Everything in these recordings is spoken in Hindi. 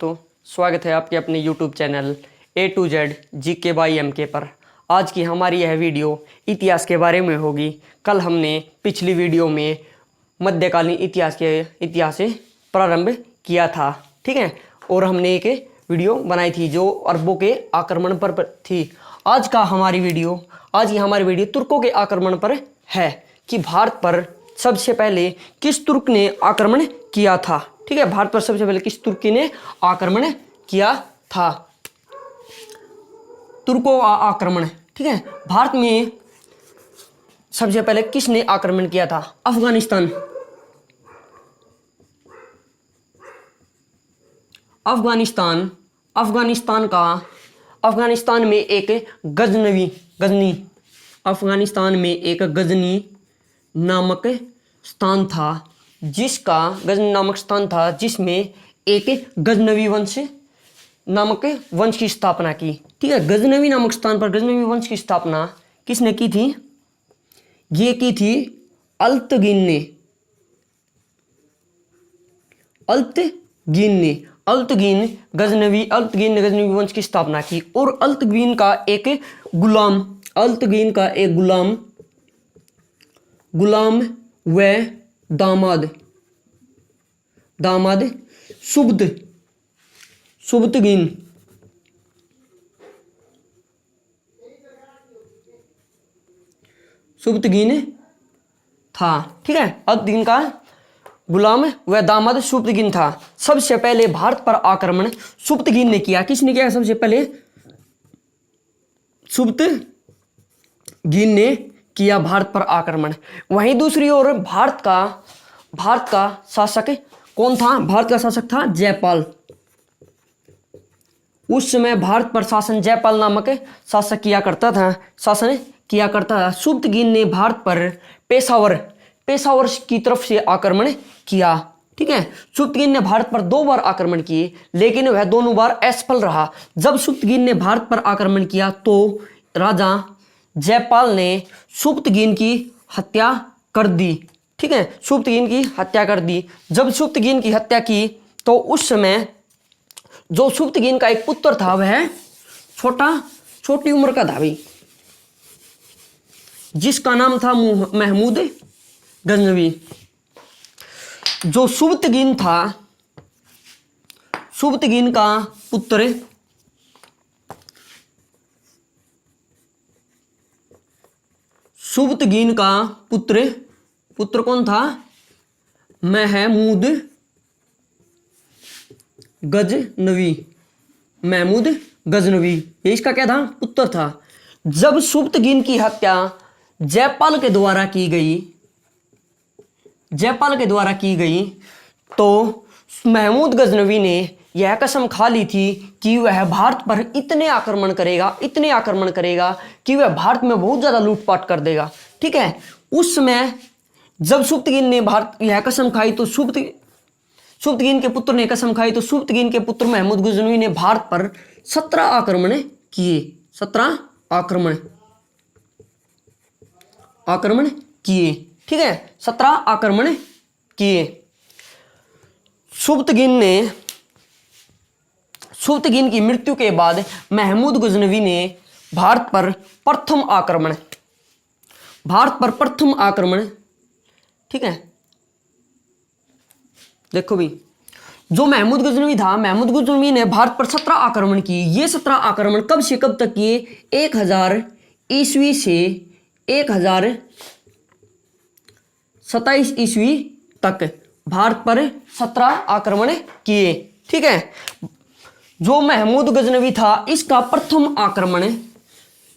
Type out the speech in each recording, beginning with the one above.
दोस्तों, स्वागत है आपके अपने YouTube channel A to Z GK by MK पर। आज की हमारी यह वीडियो इतिहास के बारे में होगी। कल हमने पिछली वीडियो में मध्यकालीन इतिहास से प्रारंभ किया था, ठीक है, और हमने एक वीडियो बनाई थी जो अरबों के आक्रमण पर थी। आज की हमारी वीडियो तुर्कों के आक्रमण पर है कि भारत पर सबसे पहले किस तुर्क ने आक्रमण किया था। ठीक है, भारत पर सबसे पहले किस तुर्की ने आक्रमण किया था। तुर्कों का आक्रमण, ठीक है, भारत में सबसे पहले किसने आक्रमण किया था। अफगानिस्तान में एक गजनी नामक स्थान था, जिसमें एक गजनवी वंश नामक वंश की स्थापना की। ठीक है, गजनवी नामक स्थान पर गजनवी वंश की स्थापना किसने की थी? ये की थी अल्तगिन ने गजनवी वंश की स्थापना की। और अल्तगिन का एक गुलाम व दामाद सुब्तगिन था। ठीक है, अल्तगिन का गुलाम व दामाद सुब्तगिन था। सबसे पहले भारत पर आक्रमण सुब्तगिन ने किया। किसने किया? सबसे पहले सुब्तगिन ने किया भारत पर आक्रमण। वहीं दूसरी ओर भारत का शासक कौन था? भारत का शासक था जयपाल। उस समय भारत पर शासन जयपाल नामक शासक किया करता था। सुब्तगिन ने भारत पर पेशावर की तरफ से आक्रमण किया। ठीक है, सुब्तगिन ने भारत पर 2 बार आक्रमण किए, लेकिन वह दोनों बार असफल रहा। जब सुब्तगिन ने भारत पर आक्रमण किया तो राजा जयपाल ने सुब्तगिन की हत्या कर दी। ठीक है, सुब्तगिन की हत्या कर दी। जब सुब्तगिन की हत्या की तो उस समय जो सुब्तगिन का एक पुत्र था वह छोटी उम्र का था भाई, जिसका नाम था महमूद गजनवी। जो सुब्तगिन का पुत्र कौन था? महमूद गजनवी। ये इसका क्या था? पुत्र था। जब सुब्तगिन की हत्या जयपाल के द्वारा की गई तो महमूद गजनवी ने यह कसम खा ली थी कि वह भारत पर इतने आक्रमण करेगा कि वह भारत में बहुत ज्यादा लूटपाट कर देगा। ठीक है, उस समय जब सुब्तगिन ने यह कसम खाई तो सुब्तगिन के पुत्र ने कसम खाई तो सुब्तगिन के पुत्र महमूद गजनवी ने भारत पर 17 आक्रमण किए। 17 आक्रमण किए। ठीक है, 17 आक्रमण किए। सुब्तगिन की मृत्यु के बाद महमूद गजनवी ने भारत पर प्रथम आक्रमण, ठीक है, देखो भी, जो महमूद गजनवी ने भारत पर 17 आक्रमण किए। ये 17 आक्रमण कब से कब तक किए? 1000 ईस्वी से 1027 ईस्वी तक भारत पर 17 आक्रमण किए। ठीक है, जो महमूद गजनवी था इसका प्रथम आक्रमण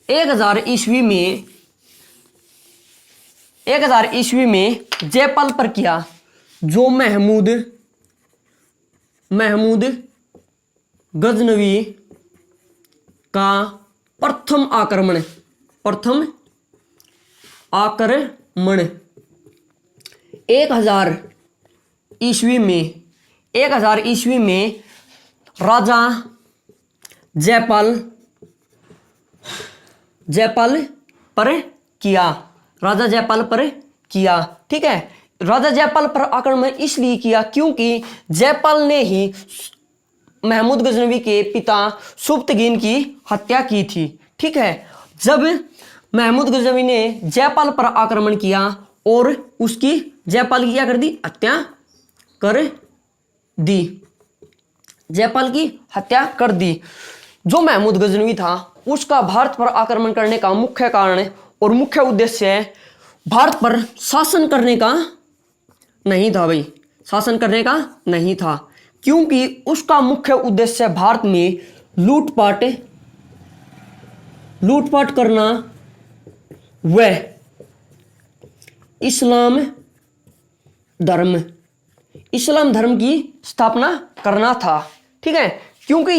1000 ईस्वी में जयपाल पर किया। जो महमूद गजनवी का प्रथम आक्रमण 1000 ईस्वी में राजा जयपाल पर किया। ठीक है, राजा जयपाल पर आक्रमण इसलिए किया क्योंकि जयपाल ने ही महमूद गजनवी के पिता सुब्तगीन की हत्या की थी। ठीक है, जब महमूद गजनवी ने जयपाल पर आक्रमण किया और उसकी जयपाल की क्या कर दी, हत्या कर दी, जयपाल की हत्या कर दी। जो महमूद गजनवी था उसका भारत पर आक्रमण करने का मुख्य कारण और मुख्य उद्देश्य भारत पर शासन करने का नहीं था भाई, शासन करने का नहीं था, क्योंकि उसका मुख्य उद्देश्य भारत में लूटपाट करना व इस्लाम धर्म की स्थापना करना था। ठीक है, क्योंकि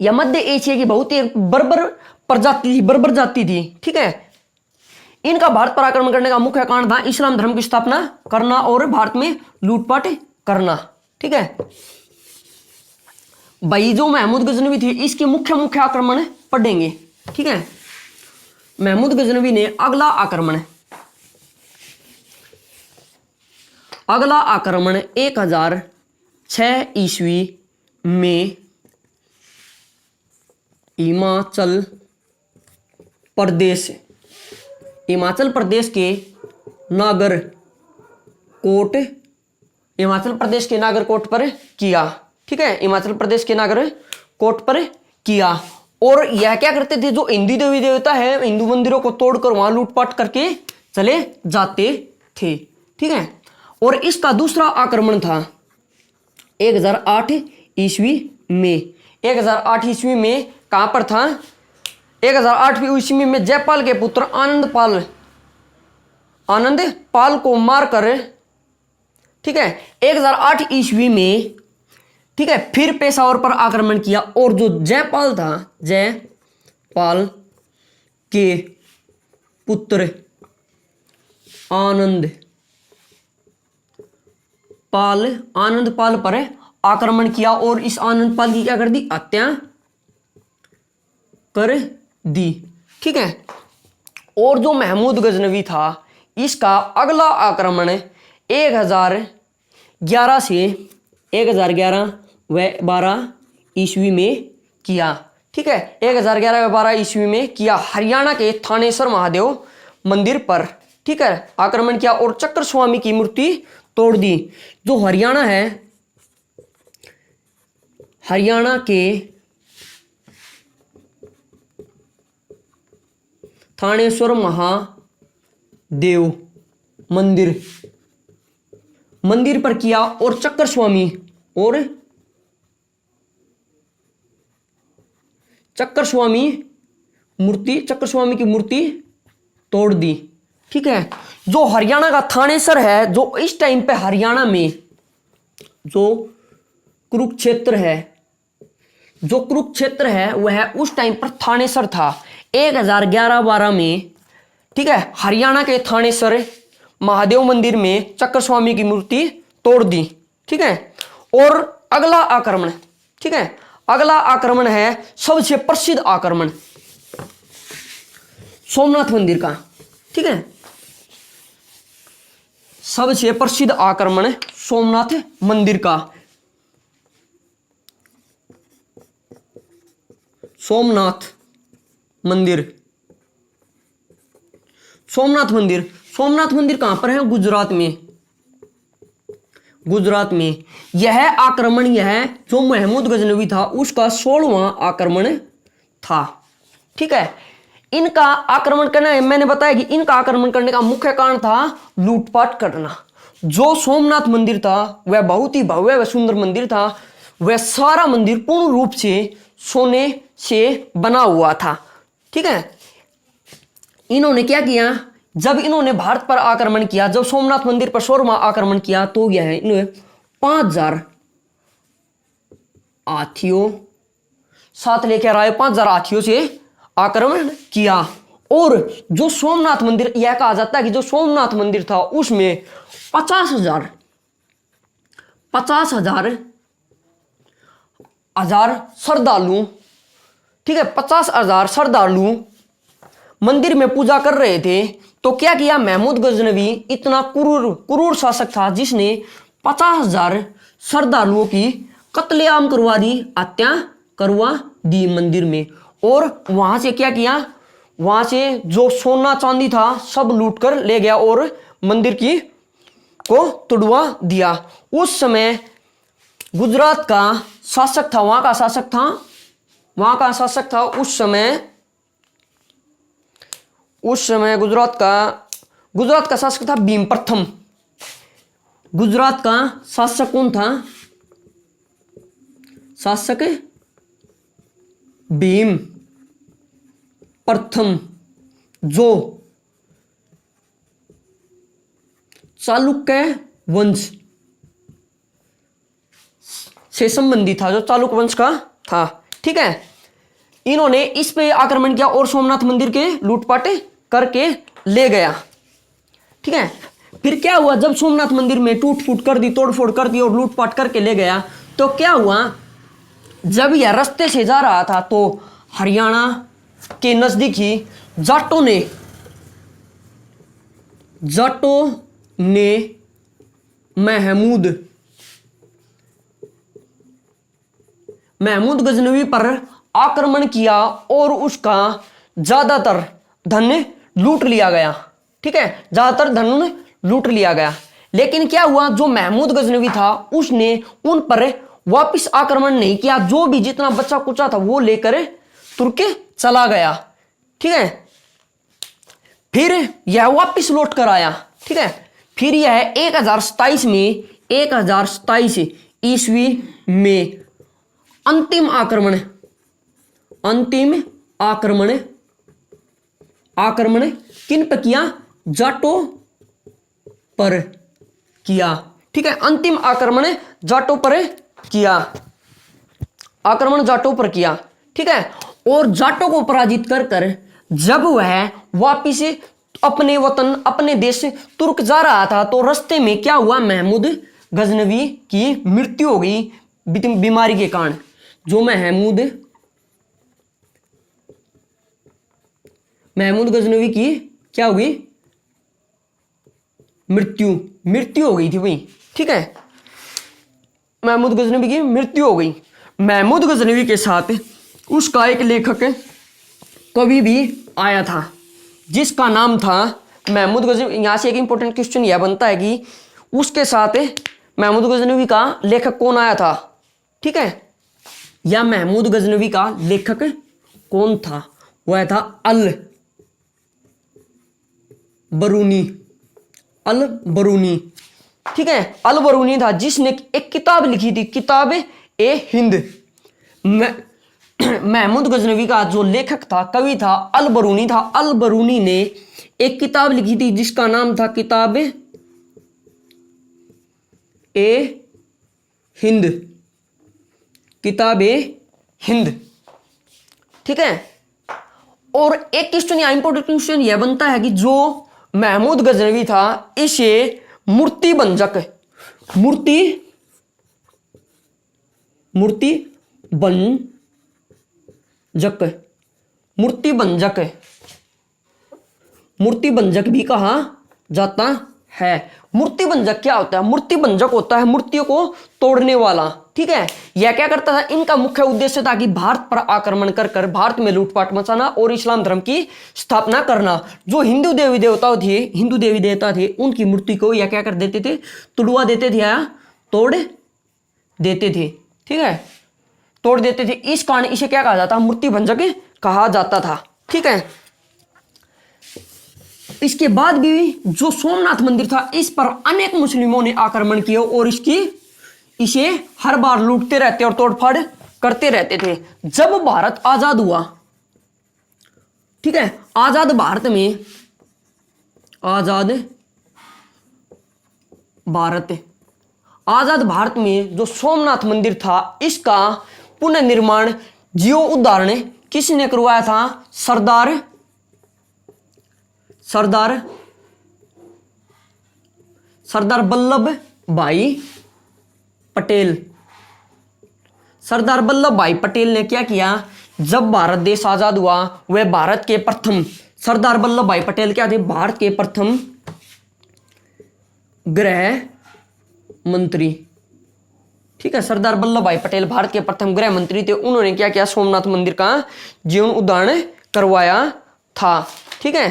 यह मध्य एशिया की बहुत ही बर्बर जाति थी। ठीक है, इनका भारत पर आक्रमण करने का मुख्य कारण था इस्लाम धर्म की स्थापना करना और भारत में लूटपाट करना। ठीक है भाई, जो महमूद गजनवी थी इसके मुख्य आक्रमण पढ़ेंगे। ठीक है, महमूद गजनवी ने अगला आक्रमण 1006 ईस्वी में हिमाचल प्रदेश के नागरकोट पर किया। ठीक है, हिमाचल प्रदेश के नागरकोट पर किया। और यह क्या करते थे, जो हिंदू देवी देवता है हिंदू मंदिरों को तोड़कर वहां लूटपाट करके चले जाते थे। ठीक है, और इसका दूसरा आक्रमण था 1008 ईस्वी में। 1008 ईस्वी में कहां पर था, 1008 ईस्वी में जयपाल के पुत्र आनंद पाल को मारकर, ठीक है, 1008 ईस्वी में, ठीक है, फिर पेशावर पर आक्रमण किया। और जो जयपाल था, जयपाल के पुत्र आनंद पाल पर आक्रमण किया और इस आनंद पाल की क्या कर दी, हत्या कर दी। ठीक है, और जो महमूद गजनवी था इसका अगला आक्रमण 1011 से 1011 व 12 ईस्वी में किया। ठीक है, 1011 व 12 ईस्वी में किया, हरियाणा के थानेश्वर महादेव मंदिर पर। ठीक है, आक्रमण किया और चक्र स्वामी की मूर्ति तोड़ दी। जो हरियाणा है, हरियाणा के थानेश्वर महादेव मंदिर पर किया और चक्र स्वामी की मूर्ति तोड़ दी। ठीक है, जो हरियाणा का थानेसर है, जो इस टाइम पे हरियाणा में जो कुरुक्षेत्र है वह उस टाइम पर थानेसर था 1011-12 में। ठीक है, हरियाणा के थानेसर महादेव मंदिर में चक्र स्वामी की मूर्ति तोड़ दी। ठीक है, और अगला आक्रमण, ठीक है, अगला आक्रमण है सबसे प्रसिद्ध आक्रमण सोमनाथ मंदिर का। ठीक है, सबसे प्रसिद्ध आक्रमण सोमनाथ मंदिर का। सोमनाथ मंदिर कहां पर है, गुजरात में। यह आक्रमण, यह जो महमूद गजनवी था उसका 16वां आक्रमण था। ठीक है, इनका आक्रमण करना, मैंने बताया कि इनका आक्रमण करने का मुख्य कारण था लूटपाट करना। जो सोमनाथ मंदिर था वह बहुत ही भव्य व सुंदर मंदिर था। वह सारा मंदिर पूर्ण रूप से सोने से बना हुआ था। ठीक है, इन्होंने क्या किया, जब इन्होंने भारत पर आक्रमण किया, जब सोमनाथ मंदिर पर 16वां आक्रमण किया, तो यह इन्होंने 5000 हाथियों साथ लेकर आए, 5000 हाथियों से आक्रमण किया। और जो सोमनाथ मंदिर, यह कहा जाता है कि जो सोमनाथ मंदिर था उसमें 50,000 श्रद्धालु, ठीक है, 50,000 श्रद्धालु मंदिर में पूजा कर रहे थे। तो क्या किया, महमूद गजनवी इतना क्रूर शासक था जिसने 50,000 श्रद्धालुओं की कत्लेआम करवा दी, हत्या करवा दी मंदिर में। और वहां से क्या किया, वहां से जो सोना चांदी था सब लूट कर ले गया और मंदिर की को तुड़वा दिया। उस समय गुजरात का शासक था, वहां का शासक था, वहां का शासक था उस समय गुजरात का शासक था भीम प्रथम। गुजरात का शासक कौन था, शासक भीम प्रथम, जो चालुक्य वंश से संबंधी था, जो चालुक्य वंश का था। ठीक है, इन्होंने इस पे आक्रमण किया और सोमनाथ मंदिर के लूटपाट करके ले गया। ठीक है, फिर क्या हुआ, जब सोमनाथ मंदिर में टूट फूट कर दी, तोड़फोड़ कर दी और लूटपाट करके ले गया, तो क्या हुआ, जब यह रास्ते से जा रहा था तो हरियाणा के नजदीक ही जाटों ने महमूद गजनवी पर आक्रमण किया और उसका ज्यादातर धन लूट लिया गया। ठीक है, ज्यादातर धन लूट लिया गया। लेकिन क्या हुआ, जो महमूद गजनवी था उसने उन पर वापस आक्रमण नहीं किया, जो भी जितना बचा कुचा था वो लेकर तुर्क चला गया। ठीक है, फिर यह वापस लौट कर आया। ठीक है, फिर यह 1027 ईस्वी में अंतिम आक्रमण किन पर किया, जाटों पर किया। ठीक है, अंतिम आक्रमण जाटों पर किया, ठीक है, और जाटों को पराजित कर जब वह वापिस अपने वतन अपने देश तुर्क जा रहा था तो रास्ते में क्या हुआ, महमूद गजनवी की मृत्यु हो गई बीमारी के कारण। जो महमूद गजनवी की क्या हो गई, मृत्यु हो गई थी भाई। ठीक है, महमूद गजनवी की मृत्यु हो गई। महमूद गजनवी के साथ उसका एक लेखक कवि भी आया था जिसका नाम था महमूद गजनवी। यहां से एक इंपॉर्टेंट क्वेश्चन यह बनता है कि उसके साथ महमूद गजनवी का लेखक कौन आया था। ठीक है, या महमूद गजनवी का लेखक कौन था, वह था अल बरूनी। ठीक है, अल बरूनी था जिसने एक किताब लिखी थी, किताब ए हिंद। महमूद गजनवी का जो लेखक था, कवि था, अल बरूनी था। अल बरूनी ने एक किताब लिखी थी जिसका नाम था किताब ए हिंद, किताब ए हिंद। ठीक है, और एक क्वेश्चन या इंपॉर्टेंट क्वेश्चन यह बनता है कि जो महमूद गजनवी था इसे मूर्ति भंजक भी कहा जाता है। मूर्ति भंजक क्या होता है, मूर्ति भंजक होता है मूर्तियों को तोड़ने वाला। ठीक है, यह क्या करता था, इनका मुख्य उद्देश्य था कि भारत पर आक्रमण कर भारत में लूटपाट मचाना और इस्लाम धर्म की स्थापना करना। जो हिंदू देवी देवता थे उनकी मूर्ति को यह क्या कर देते थे, तुड़वा देते थे या तोड़ देते थे। ठीक है, तोड़ देते थे। इस कारण इसे क्या कहा जाता, मूर्ति भंजक कहा जाता था। ठीक है, इसके बाद भी जो सोमनाथ मंदिर था इस पर अनेक मुस्लिमों ने आक्रमण किया और इसे हर बार लूटते रहते और तोड़फाड़ करते रहते थे। जब भारत आजाद हुआ, ठीक है, आजाद भारत में जो सोमनाथ मंदिर था इसका पुनर्निर्माण जीर्णोद्धारण किसने करवाया था, सरदार वल्लभ भाई पटेल। सरदार वल्लभ भाई पटेल ने क्या किया, जब भारत देश आजाद हुआ वह भारत के प्रथम, सरदार वल्लभ भाई पटेल क्या थे, भारत के प्रथम गृह मंत्री ठीक है, सरदार वल्लभ भाई पटेल भारत के प्रथम गृह मंत्री थे। उन्होंने क्या किया, सोमनाथ मंदिर का जीर्णोद्धार करवाया था। ठीक है,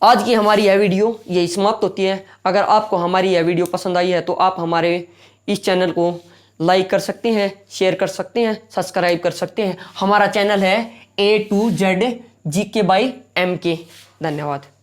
आज की हमारी यह वीडियो यही समाप्त होती है। अगर आपको हमारी यह वीडियो पसंद आई है तो आप हमारे इस चैनल को लाइक कर सकते हैं, शेयर कर सकते हैं, सब्सक्राइब कर सकते हैं। हमारा चैनल है A to Z GK by MK। धन्यवाद।